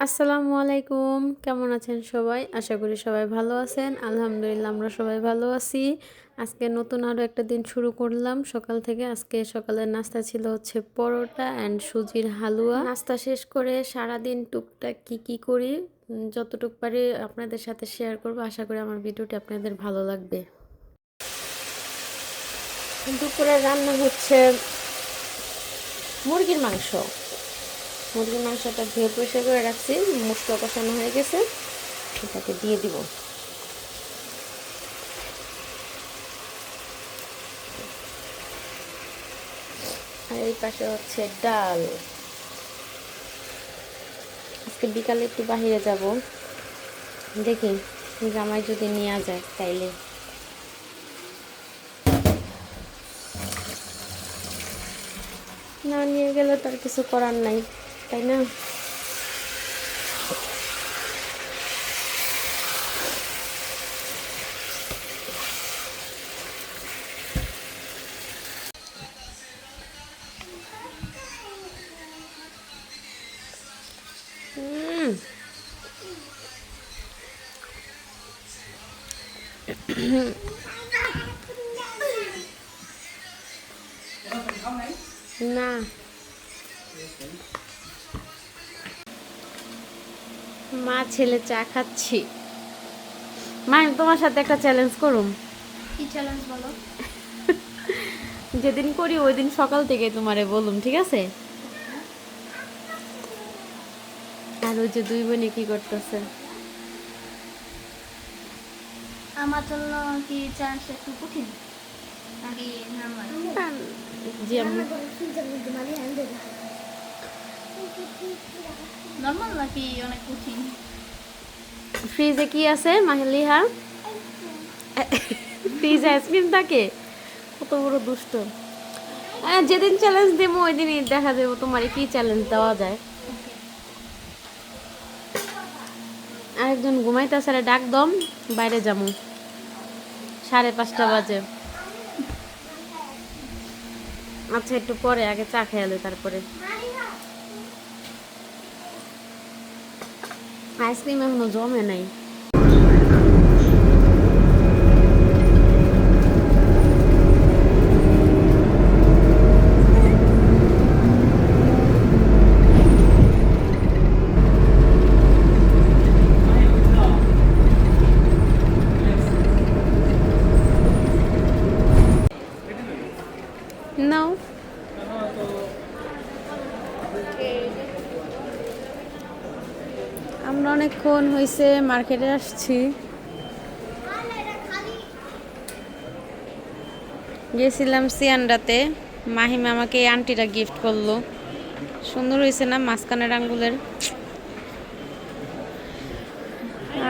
আসসালামু আলাইকুম, কেমন আছেন সবাই? আশা করি সবাই ভালো আছেন। আলহামদুলিল্লাহ আমরা সবাই ভালো আছি। আজকে নতুন আরও একটা দিন শুরু করলাম সকাল থেকে। আজকে সকালের নাস্তা ছিল হচ্ছে পরোটা অ্যান্ড সুজির হালুয়া। নাস্তা শেষ করে সারাদিন টুকটাক কি করি যতটুক পারি আপনাদের সাথে শেয়ার করব। আশা করি আমার ভিডিওটি আপনাদের ভালো লাগবে। দুপুরে রান্না হচ্ছে মুরগির মাংস। মুরগির মাংসটা ধুয়ে পরিষ্কার করে রাখছি, মশলা কষানো হয়ে গেছে, এটাকে দিয়ে দিব। আর এই পাশে হচ্ছে ডাল। আজকে বিকালে একটু বাহিরে যাব, দেখি জামাই যদি নিয়ে যায় তাইলে। না নিয়ে গেলে তার কিছু করার নাই, তাই না? না মা ছেলে চা খাচ্ছি। মা আমি তোমার সাথে একটা চ্যালেঞ্জ করুম। কি চ্যালেঞ্জ বলো? যেদিন করি ওই দিন সকাল থেকে তোমারে বলুম, ঠিক আছে? আর ওই যে দুই বোনে কি করতেছে? আমার জন্য কি চ্যালেঞ্জ একটু কঠিন নাকি নরমাল? জি আম্মু। নরমাল নাকি অনেক কঠিন? ফ্রিজে কি আছে মাহিলিহা? ফ্রিজে আইসক্রিম থাকে? কত বড় দুষ্ট। যেদিন চ্যালেঞ্জ দেবো ওই দিনই দেখা দেবো তোমার কি চ্যালেঞ্জ দেওয়া যায়। আরেকজন ঘুমাইতেছে, ডাক দম, বাইরে যাবো। 5:30 বাজে। আচ্ছা একটু পরে, আগে চা খেয়ালে তারপরে। আইসক্রিম এখনো জমে নাই। নাও। আমরা অনেকক্ষণ হয়েছে মার্কেটে আসছি, গেছিলাম সিয়ান্ডাতে। মাহিমা আমাকে এই আন্টিটা গিফট করলো, সুন্দর হয়েছে না মাঝখানের আঙ্গুলের।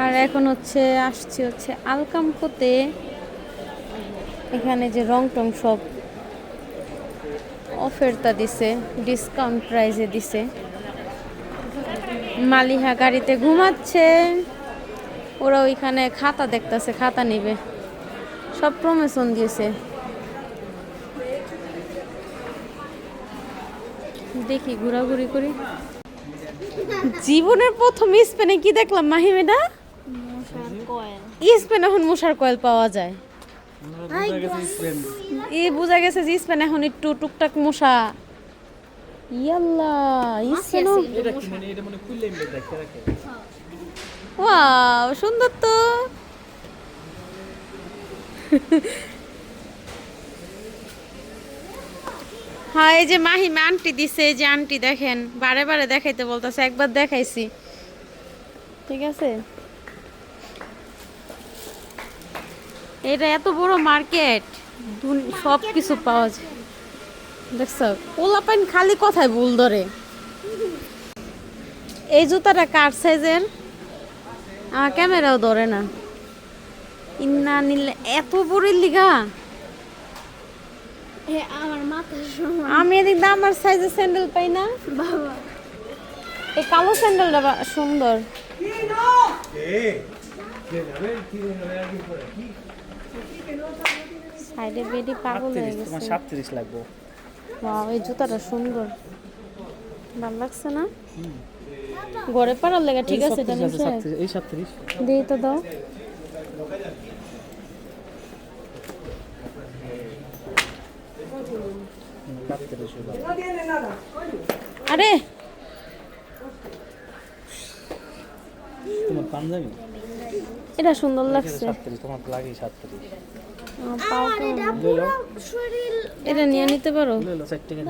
আর এখন আসছি আলকামপোতে। এখানে যে রং টং সব অফারটা দিছে, ডিসকাউন্ট প্রাইসে দিছে। মালিহা গাড়িতে ঘুমাচ্ছে, ওরা ওইখানে খাতা দেখতেছে, খাতা নিবে, সব প্রমোশন দিয়েছে। দেখি ঘোরাঘুরি করি। জীবনের প্রথম স্পেনে কি দেখলাম মাহিমেদা? স্পেন এখন মশার কয়েল পাওয়া যায়। বোঝা গেছে যে স্পেন এখন একটু টুকটাক মশা। ইয়াল্লা স্পেনও ওয়াও সুন্দর তো। হ্যাঁ এই যে মাহিমা আন্টি দিছে, এই যে আন্টি দেখেন, বারে বারে দেখাইতে বলতেছে, একবার দেখাইছি, ঠিক আছে? এটা এত বড় মার্কেট, সব কিছু পাওয়া যায়। দেখছ পোলাপাইন খালি কথায় ভুল ধরে। এই জুতাটা কার সাইজের? আমার ক্যামেরাও ধরে না। ইন্না নিলে এত বড় লিগা। আমার মাথা আমি এদিক দিয়ে আমার সাইজের স্যান্ডেল পাই না বাবা। এই কালো স্যান্ডেলটা সুন্দর। সাইডে বেডি পাগল হয়ে গেছে। তোমার 37 লাগবে। ওয়াও এই জুতাটা সুন্দর, ভালো লাগছে না? ঘরে পাড়ার লেগে ঠিক আছে এই ডালিম সাহেব 37 এই 37 দিয়ে তো দাও। আরে তোমার পাঞ্জাবি এটা সুন্দর লাগছে। 37 তোমার তো লাগে 37 পাও কেমন? এটা নিয়ে নিতে পারো, লইলো 4 টাকা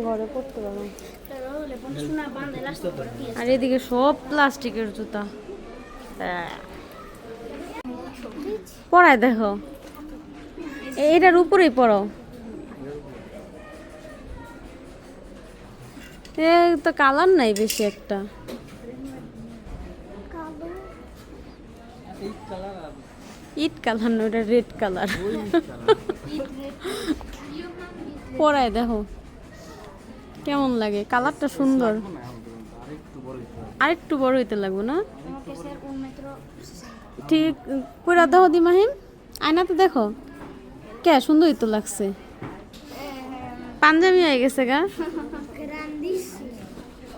ঘরে পড়তে পারো। আর এদিকে সব প্লাস্টিকের জুতা, পরায় দেখো এটার উপরেই পরো। এ তো কালার নাই বেশি একটা, ইট কালার না, ওটা রেড কালার। পরায় দেখো কেমন লাগে, কালারটা সুন্দর। আরেকটু বড় হইতে লাগবে না? ঠিক কইরা দেখো দিমাহিম, আয়নাতে দেখো কে সুন্দরই তো লাগছে। পাঞ্জাবি হয়ে গেছে গা।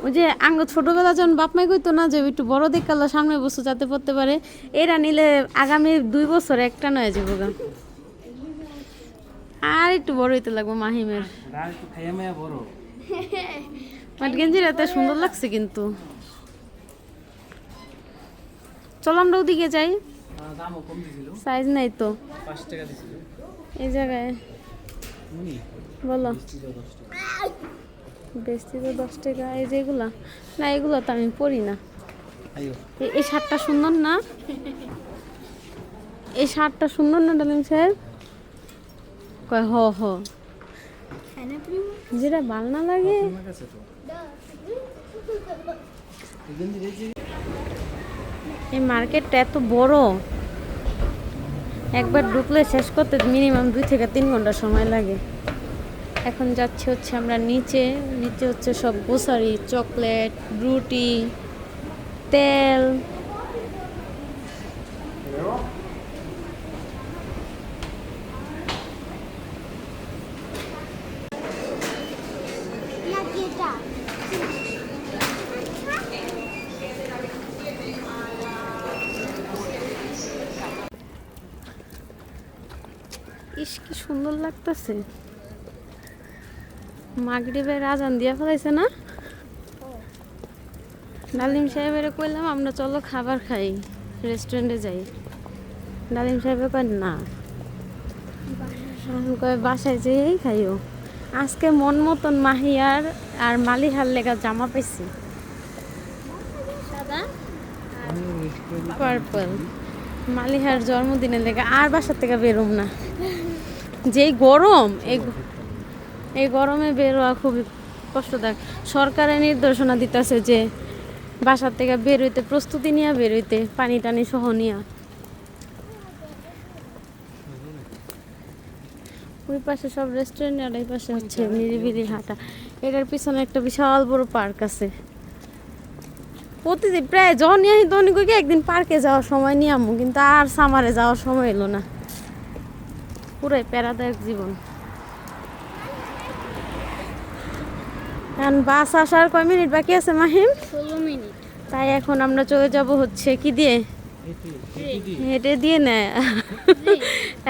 ওই যে আঙ্গ ছোটবেলা যখন বাপ মাই কইতো না যে একটু বড় দেখালো সামনে বছর যাতে পড়তে পারে, এরা নিলে আগামী 2 বছর একটা নয় যাবো গা। আর একটু বড় হইতে লাগবো মাহিমের। বাট গেঞ্জির এত সুন্দর লাগছে কিন্তু। চলো আমরা ওদিকে যাই, সাইজ নাই তো 5 টাকা দিছিল এই জায়গায়। বলো বেশি তো 10 টাকা। এই যে এগুলা না, এগুলো তো আমি পরি না। আইও এই শার্টটা সুন্দর না, এই শার্টটা সুন্দর না ডালিম সাহেব? কয় হ হ, যেটা ভাল না লাগে। তোমার কাছে তো এই গেঞ্জি দেখি এই মার্কেটটা এত বড়, একবার ঢুকলে শেষ করতে মিনিমাম 2 থেকে 3 ঘন্টা সময় লাগে। এখন যাচ্ছি হচ্ছে আমরা নিচে। নিচে হচ্ছে সব গ্রোসারি, চকলেট, রুটি, তেল। ইস কি সুন্দর লাগতেছে। মাগরিবের আজান দিয়া ফেলাইছে না? ডালিম সাহেবের কইলাম আমরা চলো খাবার খাই, রেস্টুরেন্টে যাই। ডালিম সাহেব কয় না, এখন কয় বাসায় যেয়েই খাইও। আজকে মন মতন মাহিয়ার আর মালিহার লেগা জামা পাইছি, পার্পল। মালিহার জন্মদিনের লেগে আর বাসার থেকে বেরোম না। যেই গরম, এই গরমে বের হওয়া খুবই কষ্টদায়ক। সরকারের নির্দেশনা দিতেছে যে বাসার থেকে বের হইতে, প্রস্তুতি নিয়ে বের হইতে, পানি টানি সহ নিয়া। ওই পাশে সব রেস্টুরেন্ট আর এই পাশে হচ্ছে নিরিবিলি হাঁটা। এটার পিছনে একটা বিশাল বড় পার্ক আছে। প্রতিদিন প্রায় যখনই আসি তখনই কই একদিন পার্কে যাওয়ার সময় নিয়ে আমু, কিন্তু আর সামারে যাওয়ার সময় এলো না। পুরাই প্যারাদায়ক জীবন। কারণ বাস আসার কয় মিনিট বাকি আছে মাহিম? 16 মিনিট। তাই এখন আমরা চলে যাব হচ্ছে কি দিয়ে, হেঁটে দিয়ে নেয়।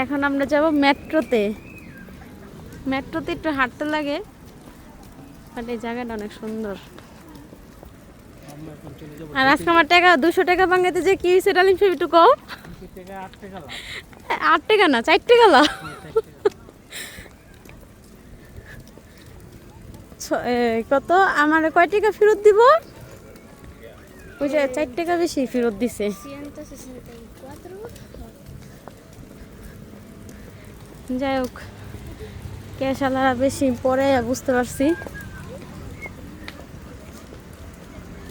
এখন আমরা যাব মেট্রোতে। মেট্রোতে একটু হাঁটতে লাগে, বাট এই জায়গাটা অনেক সুন্দর। আর আজকে আমার টাকা 200 টাকা ভাঙাতে যে কি হয়েছে ডালিম সাহেব একটু কও। 8 টাকা না, 4 টাকা লা। কত আমার কয় টাকা ফেরত দিব? ওই যে 4 টাকা বেশি ফেরত দিছে। 164। যাই হোক, ক্যাশ আলারা বেশি পরে বুঝতে পারছি।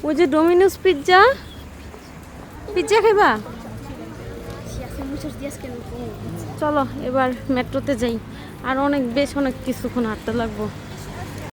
ওই যে ডোমিনোস পিৎজা, পিৎজা খাইবা? চলো এবার মেট্রোতে যাই, আর অনেক কিছুক্ষণ হাঁটতে লাগবো।